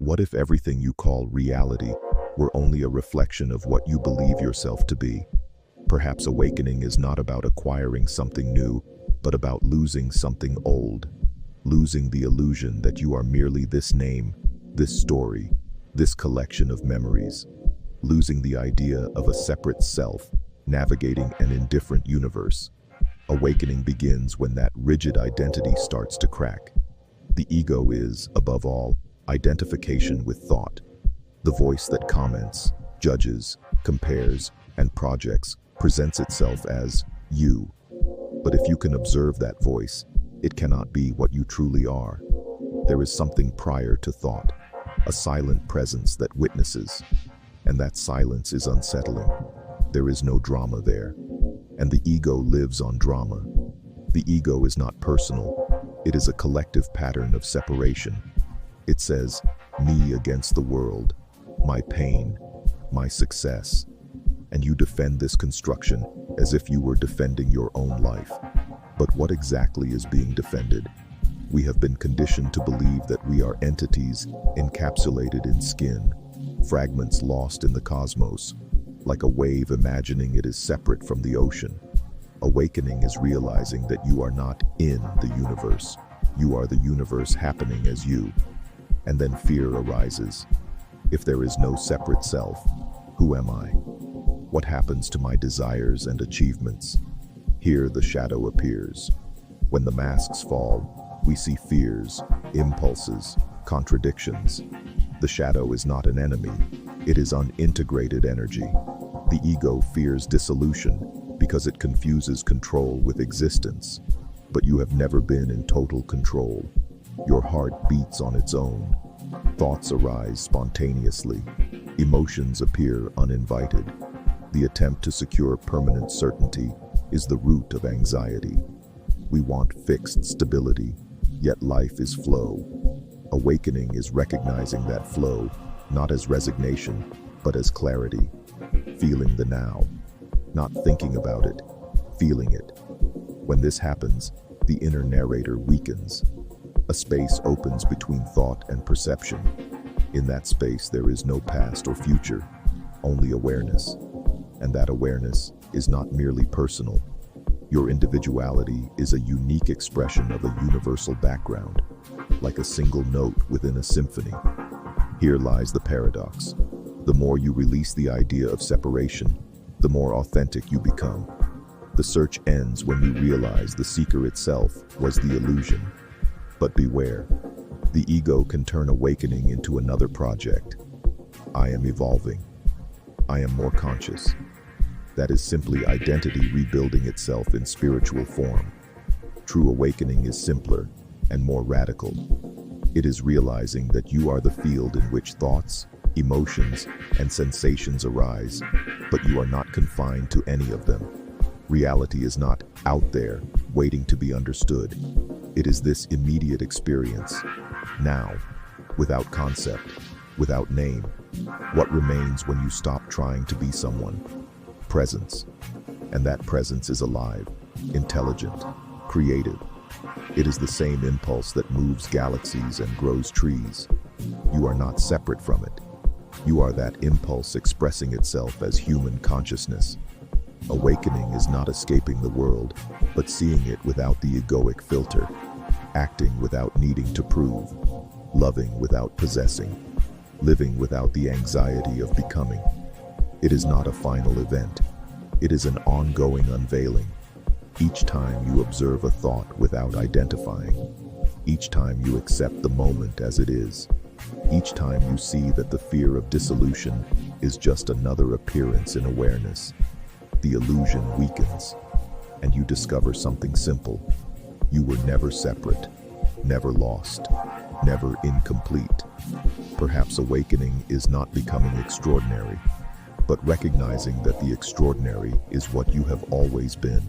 What if everything you call reality were only a reflection of what you believe yourself to be? Perhaps awakening is not about acquiring something new, but about losing something old. Losing the illusion that you are merely this name, this story, this collection of memories. Losing the idea of a separate self, navigating an indifferent universe. Awakening begins when that rigid identity starts to crack. The ego is, above all, identification with thought. The voice that comments, judges, compares, and projects presents itself as you. But if you can observe that voice, it cannot be what you truly are. There is something prior to thought, a silent presence that witnesses, and that silence is unsettling. There is no drama there, and the ego lives on drama. The ego is not personal, it is a collective pattern of separation. It says, me against the world, my pain, my success, and you defend this construction as if you were defending your own life. But what exactly is being defended? We have been conditioned to believe that we are entities encapsulated in skin, fragments lost in the cosmos, like a wave imagining it is separate from the ocean. Awakening is realizing that you are not in the universe. You are the universe happening as you. And then fear arises. If there is no separate self, who am I? What happens to my desires and achievements? Here the shadow appears. When the masks fall, we see fears, impulses, contradictions. The shadow is not an enemy, it is unintegrated energy. The ego fears dissolution because it confuses control with existence. But you have never been in total control. Your heart beats on its own. Thoughts arise spontaneously. Emotions appear uninvited. The attempt to secure permanent certainty is the root of anxiety. We want fixed stability, yet life is flow. Awakening is recognizing that flow, not as resignation, but as clarity. Feeling the now, not thinking about it, feeling it. When this happens, the inner narrator weakens. A space opens between thought and perception. In that space there is no past or future, only awareness. And that awareness is not merely personal. Your individuality is a unique expression of a universal background, like a single note within a symphony. Here lies the paradox. The more you release the idea of separation, the more authentic you become. The search ends when you realize the seeker itself was the illusion. But beware, the ego can turn awakening into another project. I am evolving. I am more conscious. That is simply identity rebuilding itself in spiritual form. True awakening is simpler and more radical. It is realizing that you are the field in which thoughts, emotions, and sensations arise, but you are not confined to any of them. Reality is not out there, waiting to be understood. It is this immediate experience, now, without concept, without name. What remains when you stop trying to be someone? Presence. And that presence is alive, intelligent, creative. It is the same impulse that moves galaxies and grows trees. You are not separate from it. You are that impulse expressing itself as human consciousness. Awakening is not escaping the world, but seeing it without the egoic filter, acting without needing to prove, loving without possessing, living without the anxiety of becoming. It is not a final event. It is an ongoing unveiling. Each time you observe a thought without identifying, each time you accept the moment as it is, each time you see that the fear of dissolution is just another appearance in awareness, the illusion weakens, and you discover something simple. You were never separate, never lost, never incomplete. Perhaps awakening is not becoming extraordinary, but recognizing that the extraordinary is what you have always been.